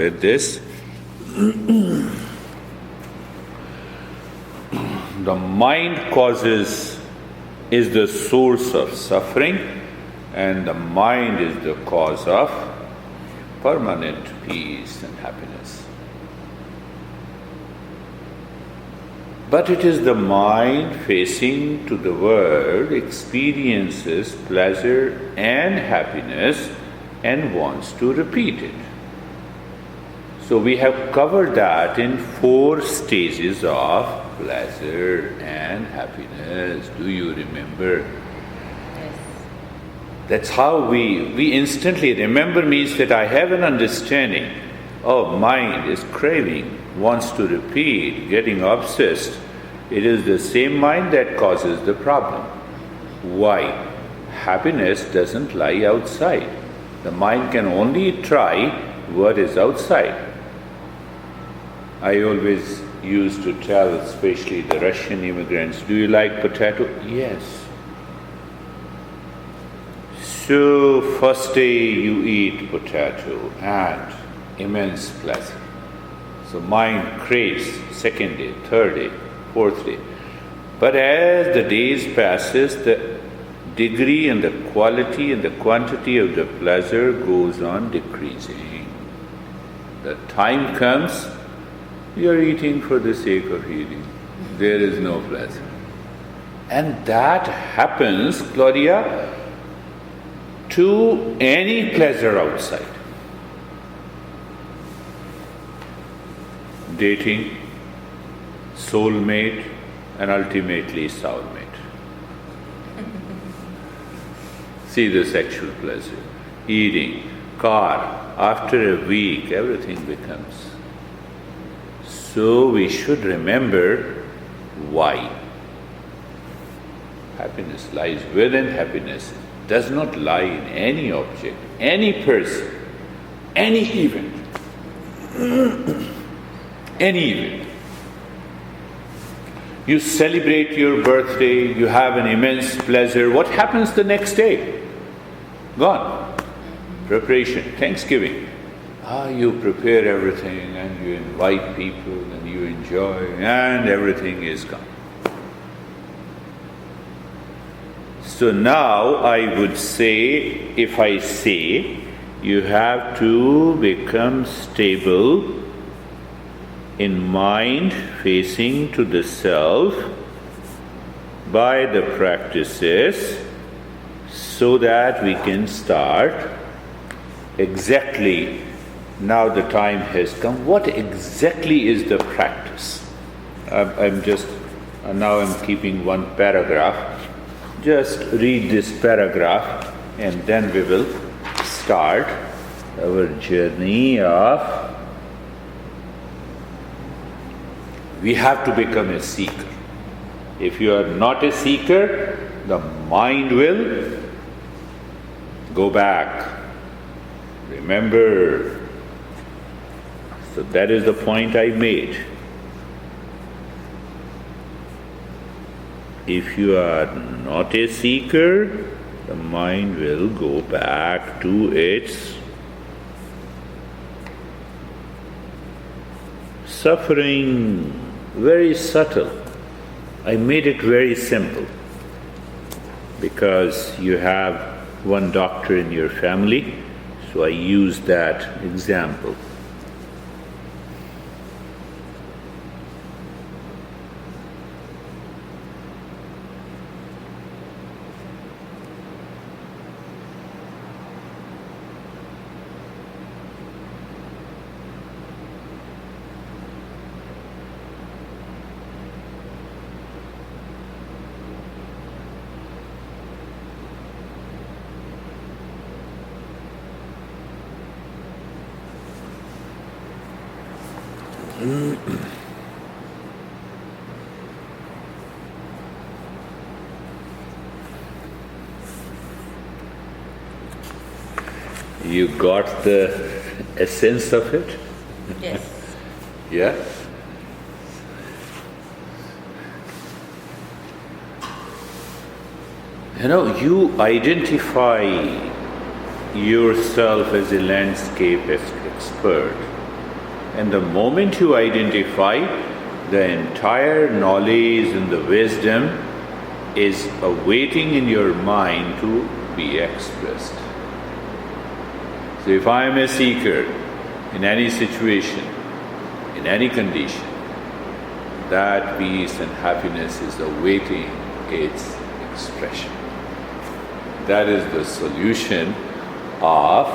with this. The mind is the source of suffering, and the mind is the cause of permanent peace and happiness. But it is the mind facing to the world experiences pleasure and happiness and wants to repeat it. So we have covered that in 4 stages of pleasure and happiness. Do you remember? Yes. That's how we instantly remember means that I have an understanding. Oh, mind is craving, wants to repeat, getting obsessed. It is the same mind that causes the problem. Why? Happiness doesn't lie outside. The mind can only try what is outside. I always used to tell, especially the Russian immigrants, do you like potato? Yes. So first day you eat potato and immense pleasure. So mind craves, second day, third day, fourth day. But as the days passes, the degree and the quality and the quantity of the pleasure goes on decreasing. The time comes, you are eating for the sake of eating. There is no pleasure. And that happens, Claudia, to any pleasure outside. Dating, soulmate, and ultimately soulmate. See the sexual pleasure. Eating, car, after a week, everything becomes. So we should remember why. Happiness lies within. Happiness does not lie in any object, any person, any event. Any event. You celebrate your birthday, you have an immense pleasure. What happens the next day? Gone. Preparation, Thanksgiving. You prepare everything and you invite people and you enjoy and everything is gone. So now I would say, if I say, you have to become stable in mind facing to the self by the practices so that we can start exactly. Now the time has come. What exactly is the practice? Now I'm keeping one paragraph. Just read this paragraph and then we will start our journey of. We have to become a seeker. If you are not a seeker, the mind will go back. Remember. So that is the point I made. If you are not a seeker, the mind will go back to its suffering. Very subtle. I made it very simple because you have one doctor in your family, so I used that example. You got the essence of it? Yes. Yeah? You identify yourself as a landscape expert. And the moment you identify, the entire knowledge and the wisdom is awaiting in your mind to be expressed. So if I am a seeker in any situation, in any condition, that peace and happiness is awaiting its expression. That is the solution of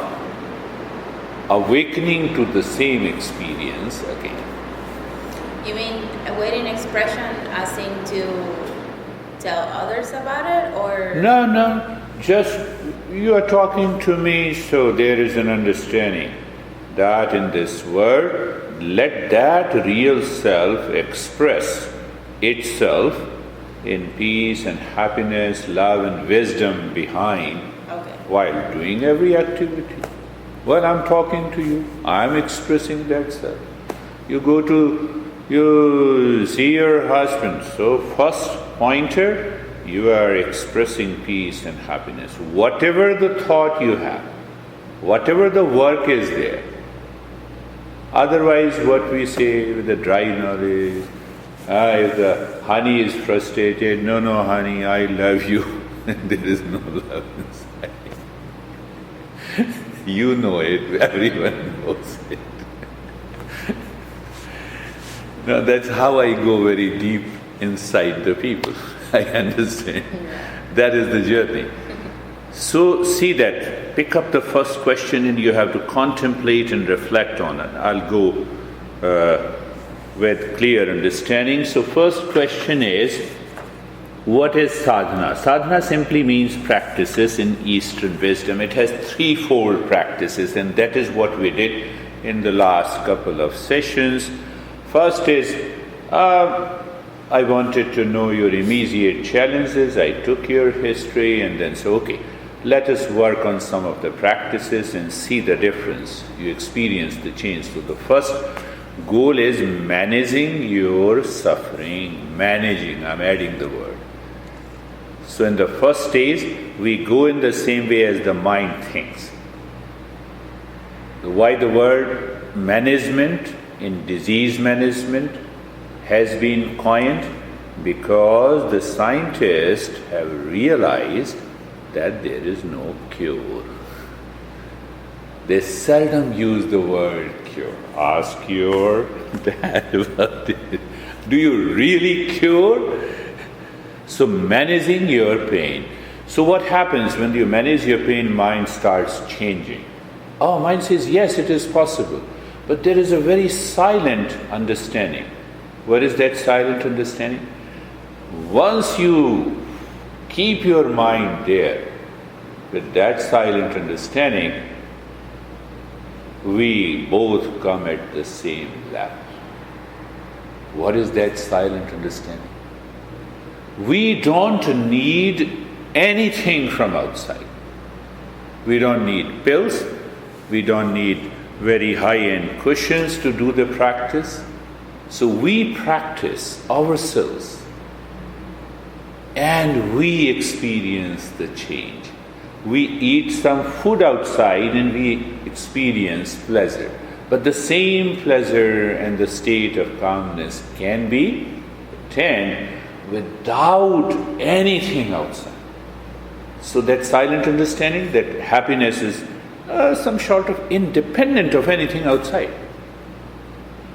awakening to the same experience again. You mean awaiting expression as in to tell others about it, or? No, just you are talking to me, so there is an understanding that in this world, let that real self express itself in peace and happiness, love and wisdom behind, while doing every activity. Well, I'm talking to you, I'm expressing that self. You see your husband, so first pointer, you are expressing peace and happiness. Whatever the thought you have, whatever the work is there. Otherwise, what we say with the dry knowledge, if the honey is frustrated, no honey, I love you, and there is no love inside. You know it, everyone knows it. Now that's how I go very deep inside the people. I understand. That is the journey. So see that, pick up the first question and you have to contemplate and reflect on it. I'll go with clear understanding. So first question is, what is sadhana? Sadhana simply means practices in Eastern wisdom. It has threefold practices, and that is what we did in the last couple of sessions. First is, I wanted to know your immediate challenges. I took your history and then said, okay, let us work on some of the practices and see the difference. You experience the change. So the first goal is managing your suffering. Managing, I'm adding the word. So in the first stage, we go in the same way as the mind thinks. Why the word management in disease management has been coined? Because the scientists have realized that there is no cure. They seldom use the word cure. Ask your dad about it. Do you really cure? So managing your pain. So what happens when you manage your pain, mind starts changing. Oh, mind says, yes, it is possible. But there is a very silent understanding. What is that silent understanding? Once you keep your mind there, with that silent understanding, we both come at the same level. What is that silent understanding? We don't need anything from outside. We don't need pills. We don't need very high-end cushions to do the practice. So we practice ourselves and we experience the change. We eat some food outside and we experience pleasure. But the same pleasure and the state of calmness can be attained without anything outside. So that silent understanding that happiness is some sort of independent of anything outside.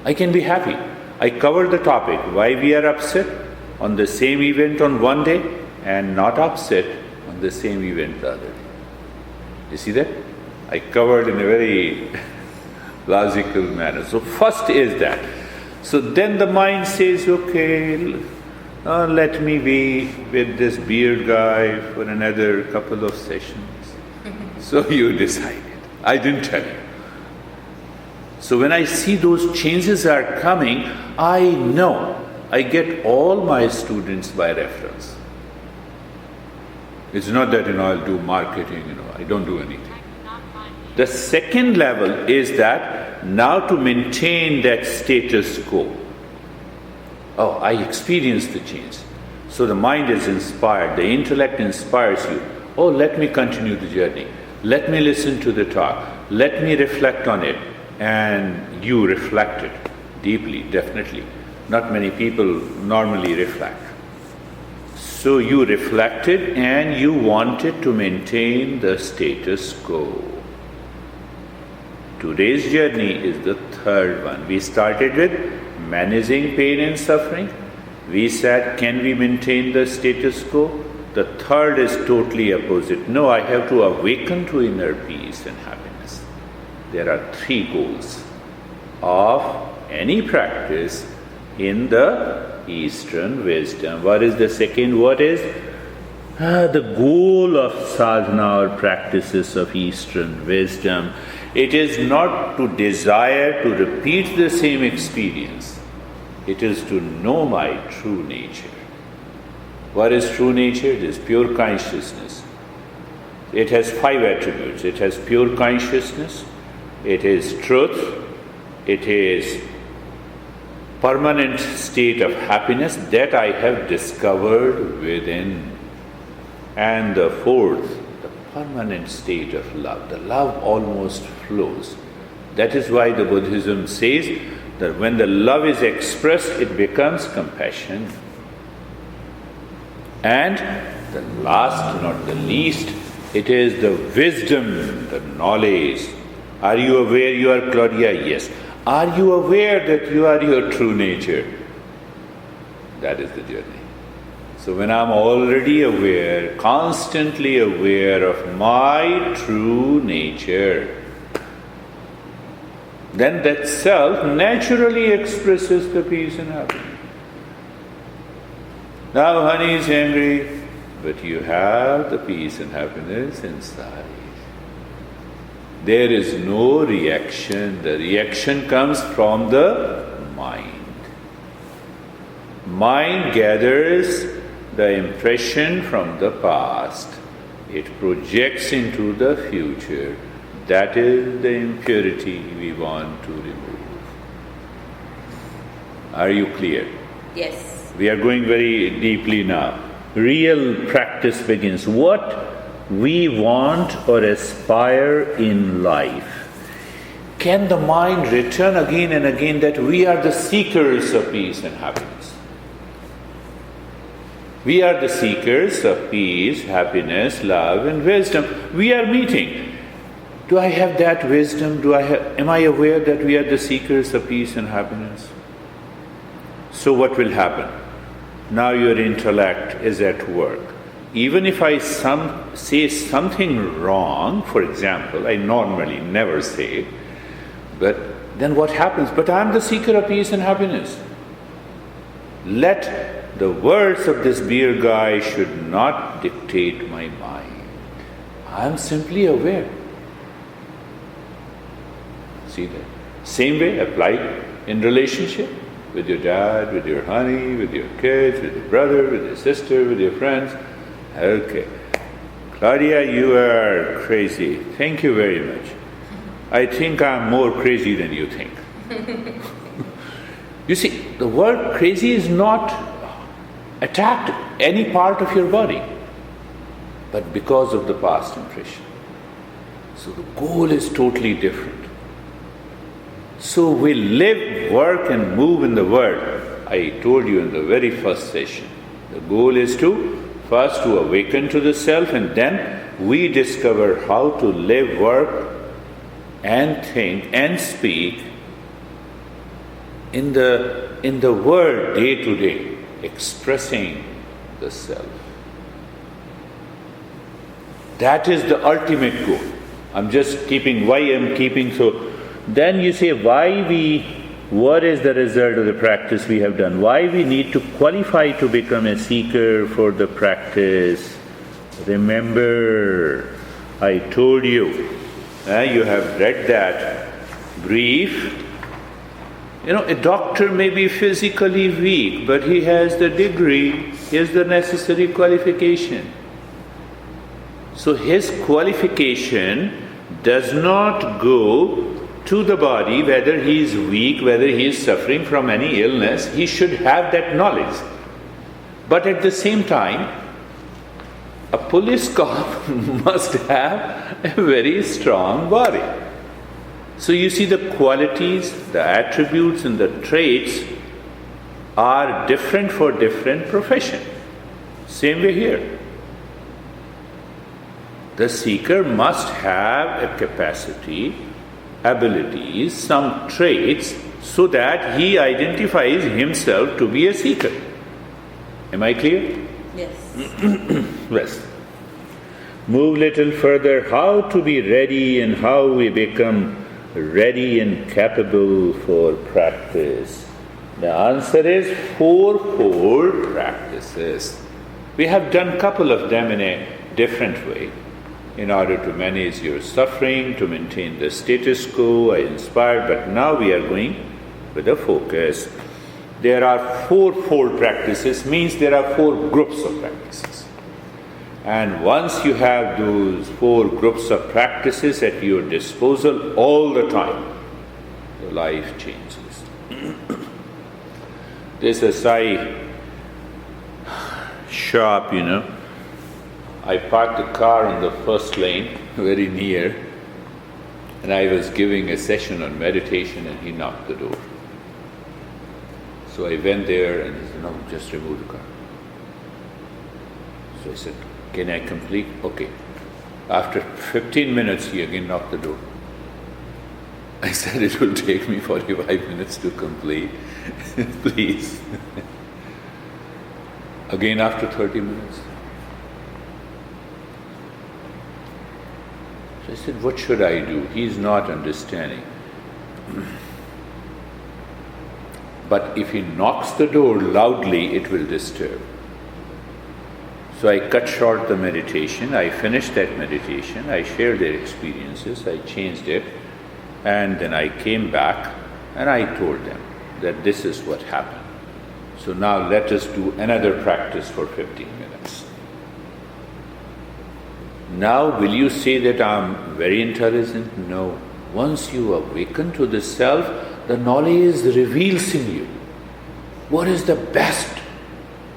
I can be happy. I covered the topic, why we are upset on the same event on one day and not upset on the same event the other day. You see that? I covered in a very logical manner. So first is that. So then the mind says, okay, let me be with this beard guy for another couple of sessions. So you decided. I didn't tell you. So when I see those changes are coming, I know. I get all my students by reference. It's not that, I'll do marketing, I don't do anything. The second level is that now to maintain that status quo. Oh, I experienced the change. So the mind is inspired, the intellect inspires you. Oh, let me continue the journey. Let me listen to the talk. Let me reflect on it. And you reflected deeply, definitely. Not many people normally reflect. So you reflected and you wanted to maintain the status quo. Today's journey is the third one. We started with managing pain and suffering. We said, can we maintain the status quo? The third is totally opposite. No, I have to awaken to inner peace and happiness. There are three goals of any practice in the Eastern wisdom. What is the second? What is the goal of sadhana or practices of Eastern wisdom? It is not to desire to repeat the same experience. It is to know my true nature. What is true nature? It is pure consciousness. It has 5 attributes. It has pure consciousness, it is truth, it is permanent state of happiness that I have discovered within. And the fourth, the permanent state of love. The love almost flows. That is why the Buddhism says that when the love is expressed, it becomes compassion. And the last, not the least, it is the wisdom, the knowledge. Are you aware you are Claudia? Yes. Are you aware that you are your true nature? That is the journey. So when I'm already aware, constantly aware of my true nature, then that self naturally expresses the peace and happiness. Now honey is angry, but you have the peace and happiness inside. There is no reaction. The reaction comes from the mind. Mind gathers the impression from the past. It projects into the future. That is the impurity we want to remove. Are you clear? Yes. We are going very deeply now. Real practice begins. What we want or aspire in life. Can the mind return again and again that we are the seekers of peace and happiness? We are the seekers of peace, happiness, love and wisdom. We are meeting. Do I have that wisdom? Am I aware that we are the seekers of peace and happiness? So what will happen? Now your intellect is at work. Even if I say something wrong, for example, I normally never say, but then what happens? But I am the seeker of peace and happiness. Let the words of this beer guy should not dictate my mind. I am simply aware. See that? Same way applied in relationship with your dad, with your honey, with your kids, with your brother, with your sister, with your friends. Okay. Claudia, you are crazy. Thank you very much. I think I'm more crazy than you think. You see, the word crazy is not attacked any part of your body, but because of the past impression. So the goal is totally different. So we live, work and move in the world. I told you in the very first session, the goal is first to awaken to the self, and then we discover how to live, work and think and speak in the world day to day, expressing the self. That is the ultimate goal. I'm just keeping why I'm keeping so. Then you say what is the result of the practice we have done? Why we need to qualify to become a seeker for the practice? Remember, I told you, you have read that brief. A doctor may be physically weak, but he has the degree, he has the necessary qualification. So his qualification does not go to the body, whether he is weak, whether he is suffering from any illness. He should have that knowledge. But at the same time, a police cop must have a very strong body. So you see, the qualities, the attributes, and the traits are different for different profession. Same way here. The seeker must have a capacity, abilities, some traits, so that he identifies himself to be a seeker. Am I clear? Yes. Yes. Move little further. How to be ready and how we become ready and capable for practice. The answer is fourfold practices. We have done a couple of them in a different way. In order to manage your suffering, to maintain the status quo, I inspired, but now we are going with a focus. There are fourfold practices, means there are 4 groups of practices. And once you have those 4 groups of practices at your disposal all the time, your life changes. There's a Sai shop, I parked the car on the first lane, very near, and I was giving a session on meditation and he knocked the door. So I went there and he said, no, just remove the car. So I said, can I complete? Okay. After 15 minutes, he again knocked the door. I said, it will take me 45 minutes to complete. Please. Again after 30 minutes. So I said, what should I do? He's not understanding. But if he knocks the door loudly, it will disturb. So I cut short the meditation. I finished that meditation. I shared their experiences. I changed it. And then I came back and I told them that this is what happened. So now let us do another practice for 15 minutes. Now will you say that I'm very intelligent? No. Once you awaken to the self, the knowledge reveals in you what is the best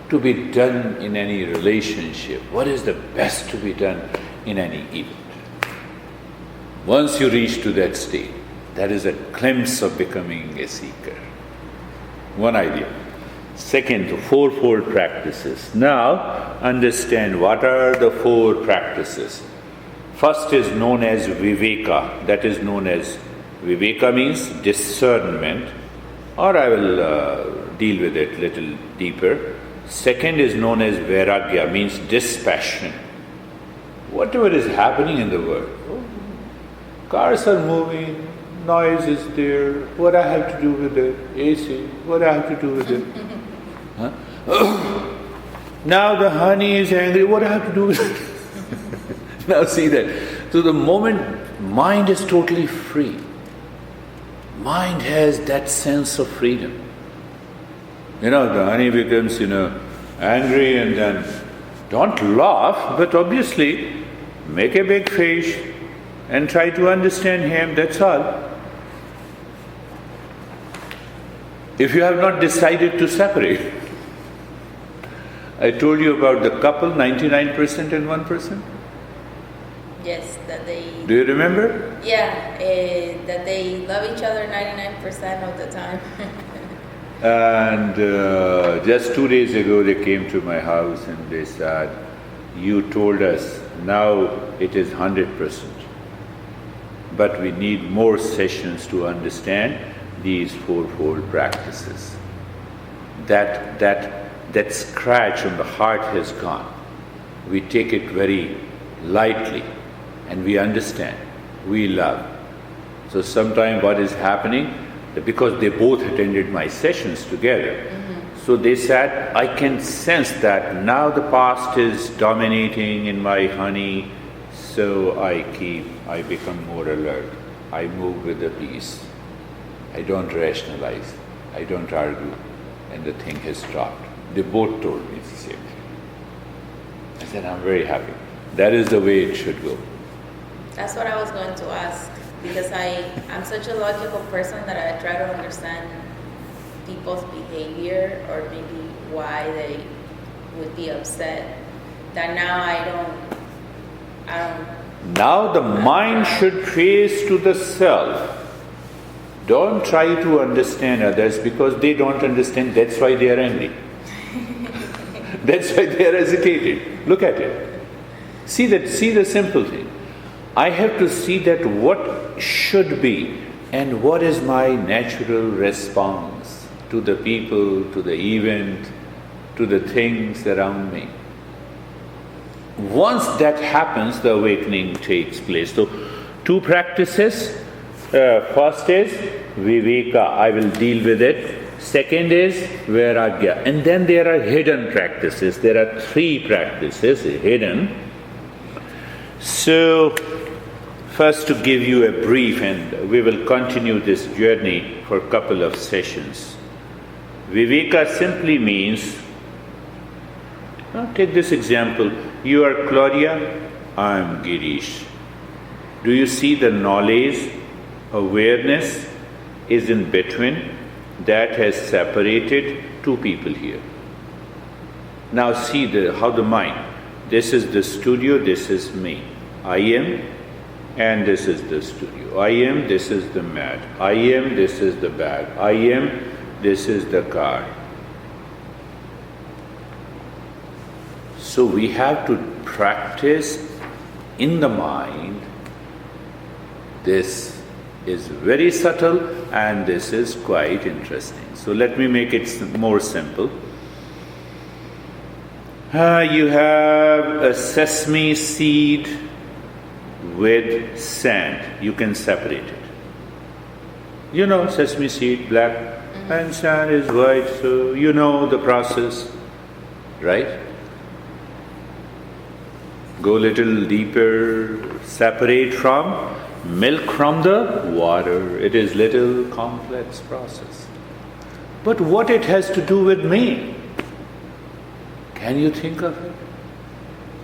to be done in any relationship, what is the best to be done in any event. Once you reach to that state, that is a glimpse of becoming a seeker. One idea. Second, the fourfold practices. Now, understand what are the 4 practices. First is known as viveka. That is known as, viveka means discernment, or I will deal with it a little deeper. Second is known as vairagya, means dispassion. Whatever is happening in the world, cars are moving, noise is there, what I have to do with it, AC, what I have to do with it. Now the honey is angry, what I have to do with it? Now see that. So the moment mind is totally free, mind has that sense of freedom. The honey becomes, angry, and then don't laugh, but obviously make a big face and try to understand him, that's all. If you have not decided to separate. I told you about the couple, 99% and 1%. Yes, that they... Do you remember? Yeah, that they love each other 99% of the time. And just 2 days ago they came to my house and they said, you told us now it is 100%. But we need more sessions to understand these fourfold practices. That scratch on the heart has gone. We take it very lightly and we understand, we love. So sometimes what is happening, because they both attended my sessions together, so they said, I can sense that now the past is dominating in my honey, so I become more alert. I move with the peace. I don't rationalize. I don't argue. And the thing has stopped. They both told me the same thing. I said, I'm very happy. That is the way it should go. That's what I was going to ask, because I'm such a logical person that I try to understand people's behavior or maybe why they would be upset. That now I don't. Now the mind should face to the self. Don't try to understand others because they don't understand, that's why they are angry. That's why they are agitated. Look at it. See the simple thing. I have to see that what should be and what is my natural response to the people, to the event, to the things around me. Once that happens, the awakening takes place. So, 2 practices. First is viveka, I will deal with it. Second is vairagya. And then there are hidden practices. There are 3 practices hidden. So, first to give you a brief, and we will continue this journey for a couple of sessions. Viveka simply means, take this example. You are Claudia, I am Girish. Do you see the knowledge, awareness is in between that has separated 2 people here. Now see how the mind, this is the studio, this is me. I am, and this is the studio. I am, this is the mat. I am, this is the bag. I am, this is the car. So we have to practice in the mind. This is very subtle and this is quite interesting. So let me make it more simple. You have a sesame seed with sand. You can separate it. You know, sesame seed, black, and sand is white, so you know the process, right? Go a little deeper, separate from milk from the water. It is little complex process. But what it has to do with me? Can you think of it?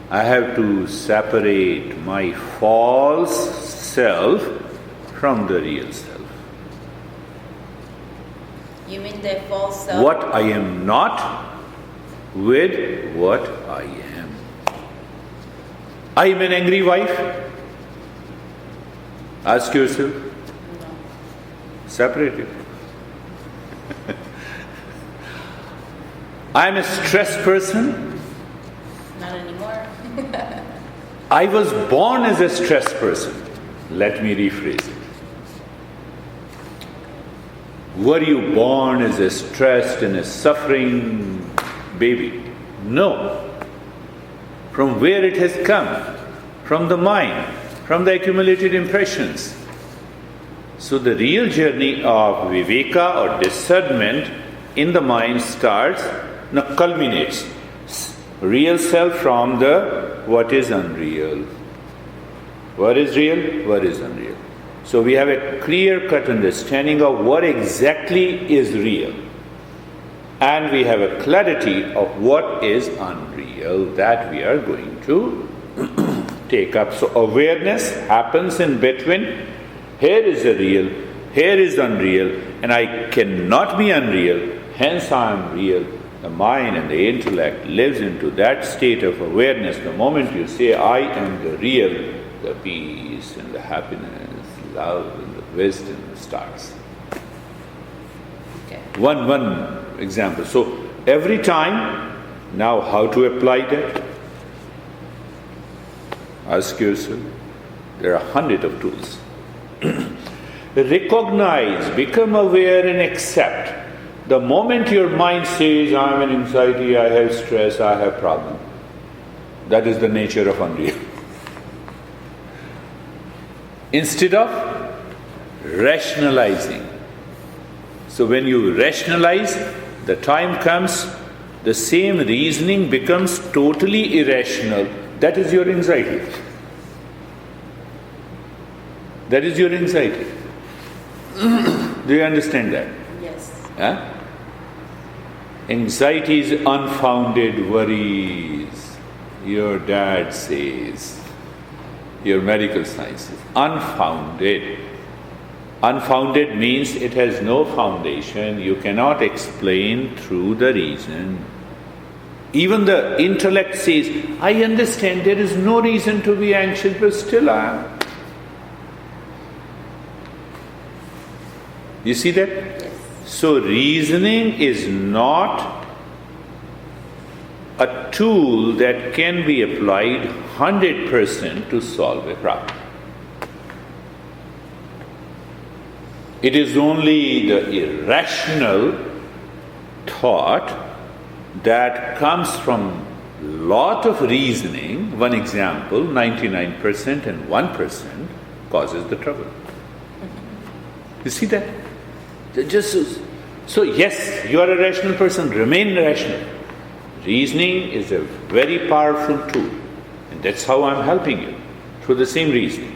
I have to separate my false self from the real self. You mean the false self? What I am not with what I am. I am an angry wife. Ask yourself. No. Separate it. I am a stressed person. Not anymore. I was born as a stressed person. Let me rephrase it. Were you born as a stressed and a suffering baby? No. From where it has come? From the mind, from the accumulated impressions. So the real journey of viveka or discernment in the mind starts, culminates. Real self from the what is unreal. What is real? What is unreal? So we have a clear-cut understanding of what exactly is real. And we have a clarity of what is unreal that we are going to take up. So awareness happens in between. Here is the real, here is unreal, and I cannot be unreal, hence I am real. The mind and the intellect lives into that state of awareness. The moment you say, I am the real, the peace and the happiness, love and the wisdom starts. Okay. One example. So every time, now how to apply that? Ask yourself. There are 100 of tools. Recognize, become aware and accept. The moment your mind says, I am in anxiety, I have stress, I have problem, that is the nature of unreal. Instead of rationalizing. So when you rationalize, the time comes, the same reasoning becomes totally irrational. That is your anxiety. That is your anxiety. Do you understand that? Yes. Huh? Anxiety is unfounded worries. Your dad says, your medical science is unfounded. Unfounded means it has no foundation. You cannot explain through the reason. Even the intellect says, I understand there is no reason to be anxious, but still I am. You see that? Yes. So reasoning is not a tool that can be applied 100% to solve a problem. It is only the irrational thought that comes from lot of reasoning. One example, 99% and 1% causes the trouble. You see that? So yes, you are a rational person, remain rational. Reasoning is a very powerful tool, and that's how I'm helping you, through the same reasoning.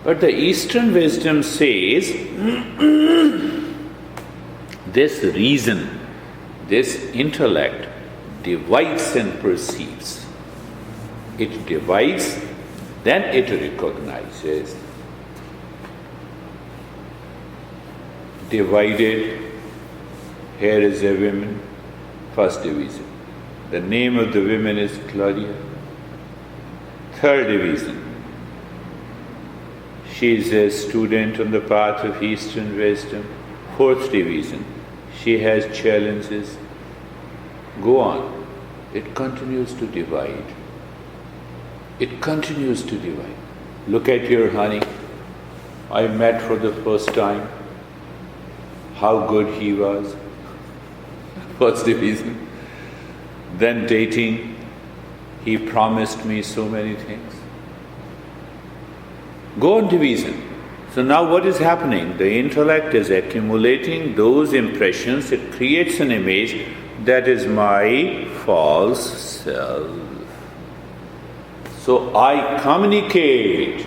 But the Eastern wisdom says, this reason, this intellect divides and perceives. It divides, then it recognizes. Divided, here is a woman, first division. The name of the woman is Claudia. Third division. She is a student on the path of Eastern wisdom. Fourth division. She has challenges. Go on. It continues to divide. It continues to divide. Look at your honey. I met for the first time. How good he was. First division. Then dating. He promised me so many things. Go on division. So now what is happening? The intellect is accumulating those impressions. It creates an image that is my false self. So I communicate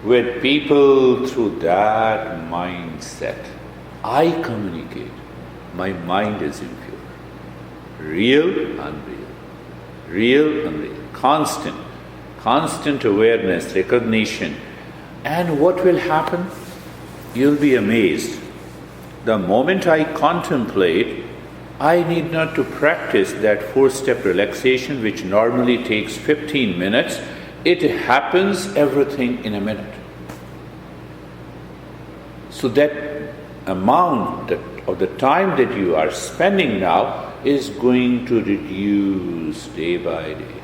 with people through that mindset. I communicate. My mind is impure. Real, unreal. Real, unreal. Constant awareness, recognition. And what will happen? You'll be amazed. The moment I contemplate, I need not to practice that 4-step relaxation which normally takes 15 minutes. It happens everything in a minute. So that amount of the time that you are spending now is going to reduce day by day,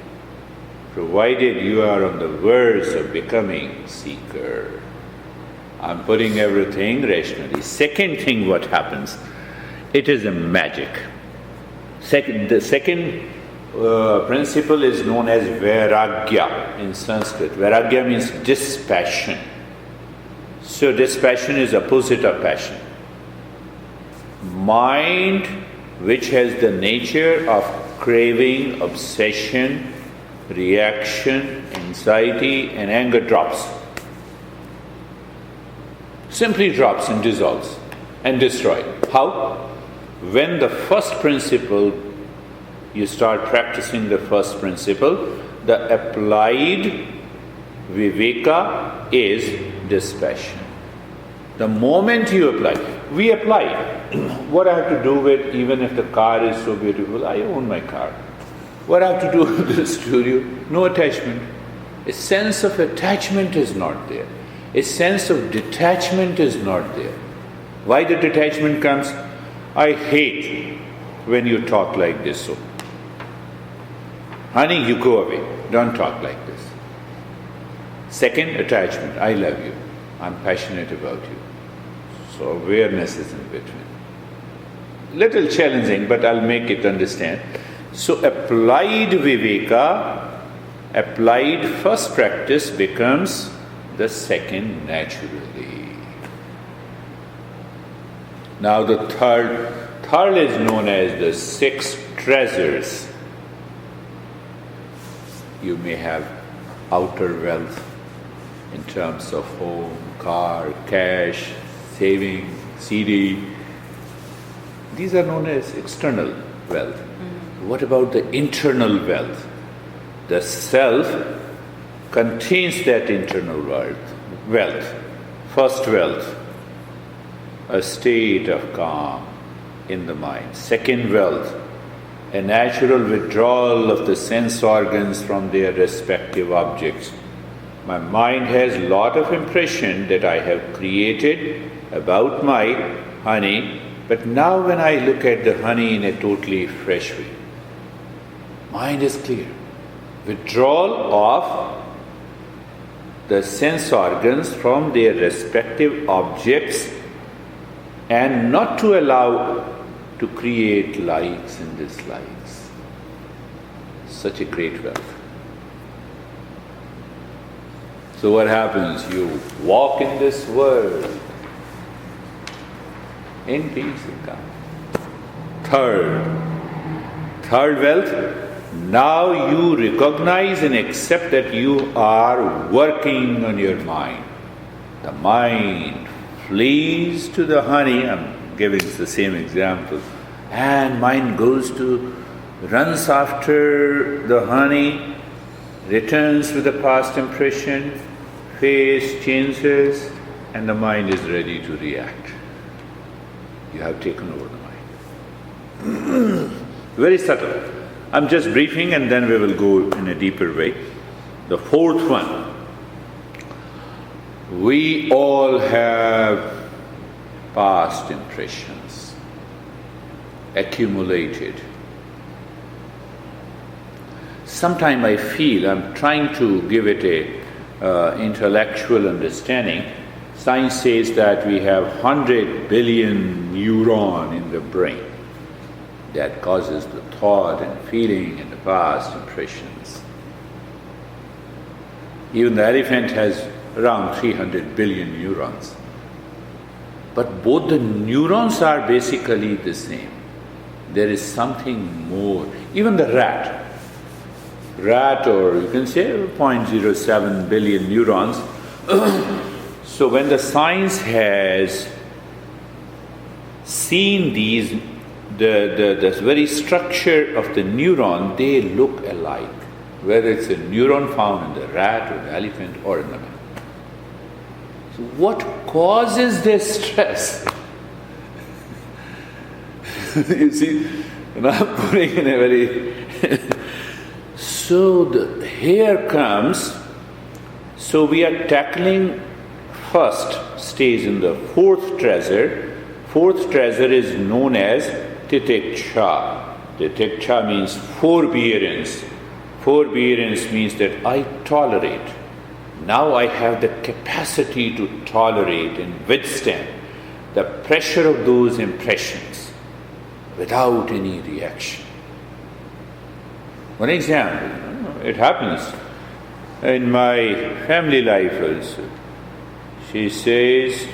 provided you are on the verge of becoming seeker. I'm putting everything rationally. Second thing what happens, it is a magic. The second principle is known as vairagya in Sanskrit. Vairagya means dispassion. So dispassion is opposite of passion. Mind which has the nature of craving, obsession, reaction, anxiety and anger drops. Simply drops and dissolves and destroys. How? When the first principle, you start practicing the first principle, the applied viveka is dispassion. The moment you apply, we apply. What I have to do with, even if the car is so beautiful, I own my car. What I have to do with the studio? No attachment. A sense of attachment is not there. A sense of detachment is not there. Why the detachment comes? I hate when you talk like this. So, honey, you go away. Don't talk like this. Second, attachment. I love you. I'm passionate about you. So awareness is in between. Little challenging, but I'll make it understand. So applied viveka, applied first practice becomes the second naturally. Now the third is known as the 6 treasures. You may have outer wealth in terms of home, car, cash, saving, CD. These are known as external wealth. Mm-hmm. What about the internal wealth? The self contains that internal wealth. First wealth, a state of calm in the mind. Second wealth, a natural withdrawal of the sense organs from their respective objects. My mind has a lot of impression that I have created about my honey, but now when I look at the honey in a totally fresh way, mind is clear. Withdrawal of the sense organs from their respective objects and not to allow to create likes and dislikes. Such a great wealth. So what happens? You walk in this world in peace and calm. Third wealth, now you recognize and accept that you are working on your mind. The mind flees to the honey, I'm giving the same example, and mind runs after the honey, returns with the past impression, face changes, and the mind is ready to react. You have taken over the mind. Very subtle. I'm just briefing and then we will go in a deeper way. The fourth one. We all have past impressions accumulated. Sometimes I feel I'm trying to give it a intellectual understanding. Science says that we have 100 billion neurons in the brain that causes the thought and feeling and the past impressions. Even the elephant has around 300 billion neurons. But both the neurons are basically the same. There is something more. Even the rat, or you can say 0.07 billion neurons. So when the science has seen these, the very structure of the neuron, they look alike, whether it's a neuron found in the rat or the elephant or in the man. So what causes this stress? You see, and I'm putting in a very... So here comes, so we are tackling first stage in the fourth treasure. Fourth treasure is known as titikcha. Titikcha means forbearance. Forbearance means that I tolerate. Now I have the capacity to tolerate and withstand the pressure of those impressions without any reaction. One example, it happens in my family life also. She says,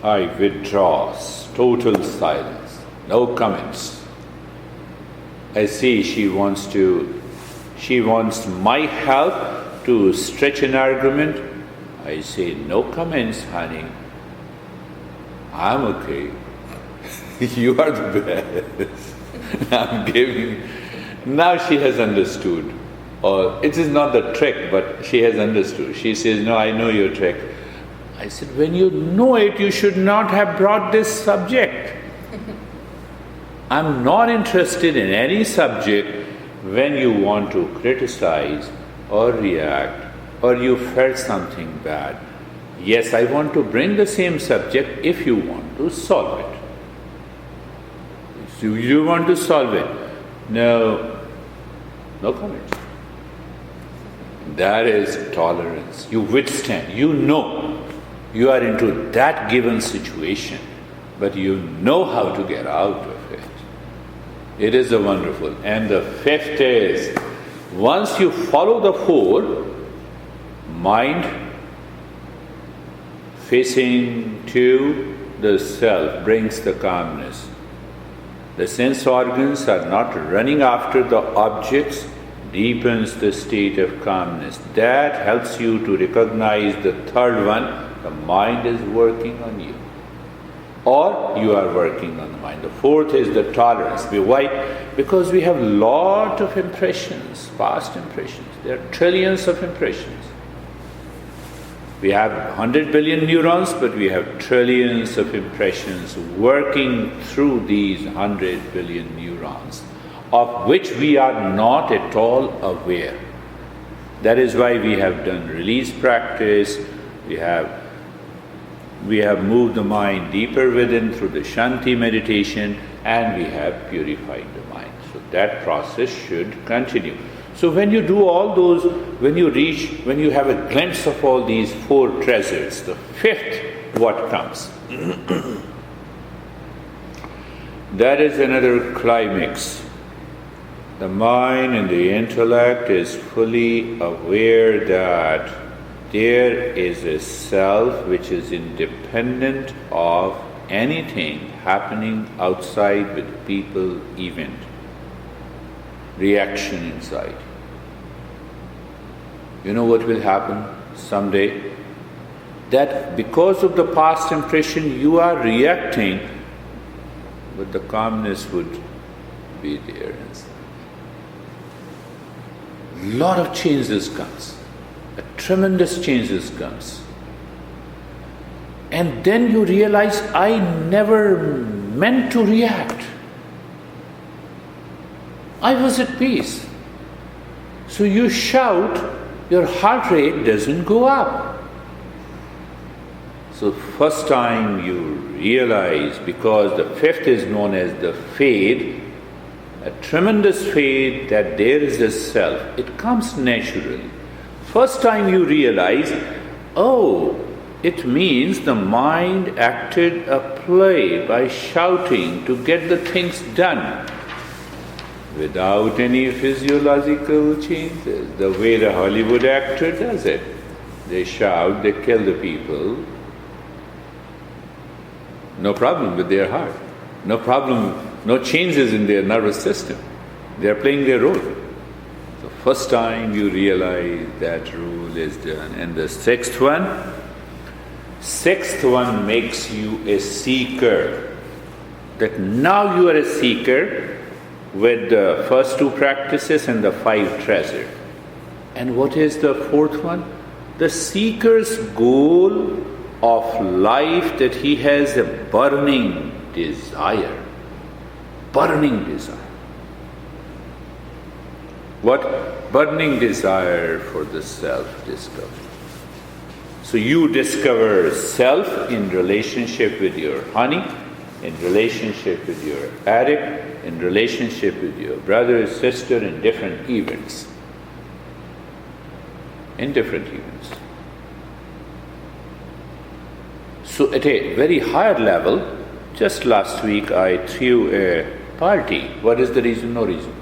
I withdraw, total silence, no comments. I see she wants my help to stretch an argument. I say, no comments, honey. I'm okay. You are the best. I'm giving. Now she has understood. Or it is not the trick, but she has understood. She says, no, I know your trick. I said, when you know it, you should not have brought this subject. I'm not interested in any subject when you want to criticize or react or you felt something bad. Yes, I want to bring the same subject if you want to solve it. So you want to solve it. No comments. That is tolerance. You withstand. You know you are into that given situation, but you know how to get out of it. It is a wonderful. And the fifth is, once you follow the four, mind facing to the self brings the calmness. The sense organs are not running after the objects, deepens the state of calmness. That helps you to recognize the third one, the mind is working on you. Or you are working on the mind. The fourth is the tolerance. Why? Because we have lot of impressions, past impressions. There are trillions of impressions. We have 100 billion neurons, but we have trillions of impressions working through these 100 billion neurons, of which we are not at all aware. That is why we have done release practice, we have moved the mind deeper within through the Shanti meditation, and we have purified the mind. So that process should continue. So when you do all those, when you have a glimpse of all these four treasures, the fifth, what comes? That is another climax. The mind and the intellect is fully aware that there is a self which is independent of anything happening outside with people, event, reaction inside. You know what will happen someday? That because of the past impression you are reacting, but the calmness would be there. Lot of changes comes. A tremendous changes comes. And then you realize, I never meant to react. I was at peace. So you shout, your heart rate doesn't go up. So first time you realize, because the fifth is known as the faith, a tremendous faith that there is a self, it comes naturally. First time you realize, oh, it means the mind acted a play by shouting to get the things done without any physiological changes. The way the Hollywood actor does it. They shout, they kill the people. No problem with their heart. No problem, no changes in their nervous system. They are playing their role. So first time you realize that rule is done. And the sixth one makes you a seeker. That now you are a seeker with the first two practices and the five treasures. And what is the fourth one? The seeker's goal of life, that he has a burning desire. Burning desire. What? Burning desire for the self-discovery. So you discover self in relationship with your honey, in relationship with your addict, in relationship with your brother, sister, in different events. In different events. So at a very higher level, just last week I threw a party. What is the reason? No reason.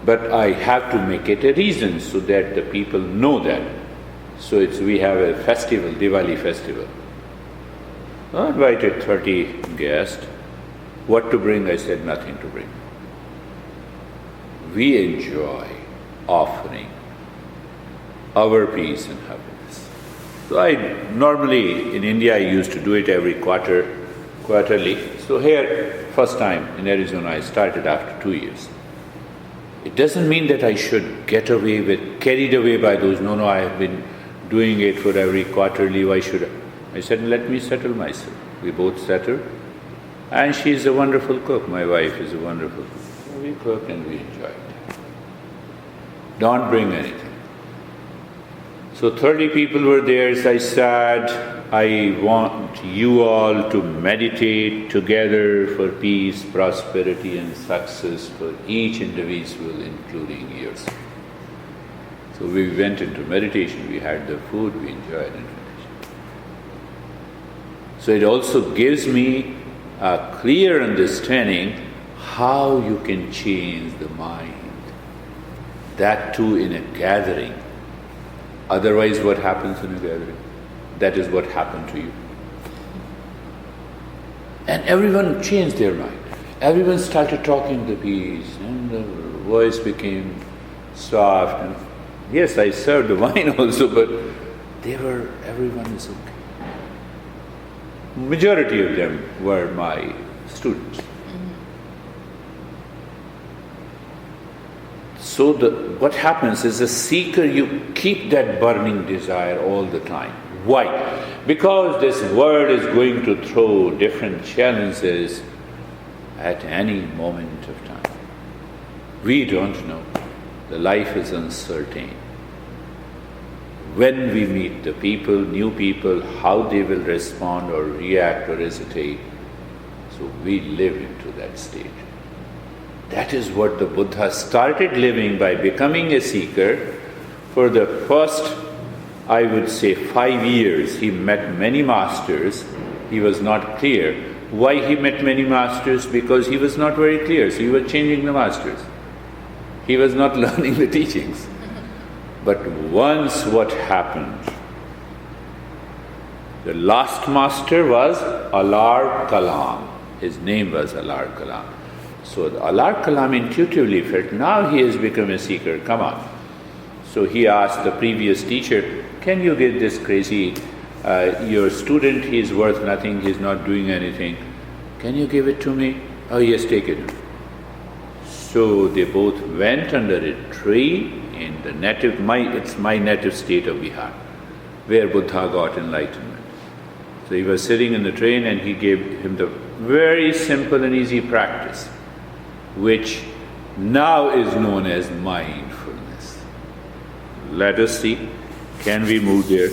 But I have to make it a reason so that the people know that. So we have a festival, Diwali festival. I invited 30 guests. What to bring? I said nothing to bring. We enjoy offering our peace and happiness. So I normally, in India, I used to do it every quarterly. So here, first time in Arizona, I started after 2 years. It doesn't mean that I should get carried away by those, no, I have been doing it for every quarterly, why should I? I said, let me settle myself. We both settled. And she is a wonderful cook, my wife is a wonderful cook. So we cooked and we enjoyed. Don't bring anything. So 30 people were there, so I said, I want you all to meditate together for peace, prosperity and success for each individual, including yours. So we went into meditation, we had the food, we enjoyed it. So it also gives me a clear understanding how you can change the mind. That too in a gathering. Otherwise, what happens in a gathering? That is what happened to you. And everyone changed their mind. Everyone started talking the peace, and the voice became soft. And yes, I served the wine also, but everyone is okay. Majority of them were my students. So what happens is, a seeker, you keep that burning desire all the time. Why? Because this world is going to throw different challenges at any moment of time. We don't know. The life is uncertain. When we meet the people, new people, how they will respond or react or hesitate. So we live into that stage. That is what the Buddha started living by becoming a seeker. For the first, I would say, 5 years, he met many masters. He was not clear. Why he met many masters? Because he was not very clear, so he was changing the masters. He was not learning the teachings. But once what happened, the last master was Alar Kalam. His name was Alar Kalam. So Alar Kalam intuitively felt, now he has become a seeker, come on. So he asked the previous teacher, can you get this crazy, your student, he is worth nothing, he is not doing anything. Can you give it to me? Oh yes, take it. So they both went under a tree in the it's my native state of Bihar, where Buddha got enlightenment. So he was sitting in the train and he gave him the very simple and easy practice, which now is known as mindfulness. Let us see, can we move there?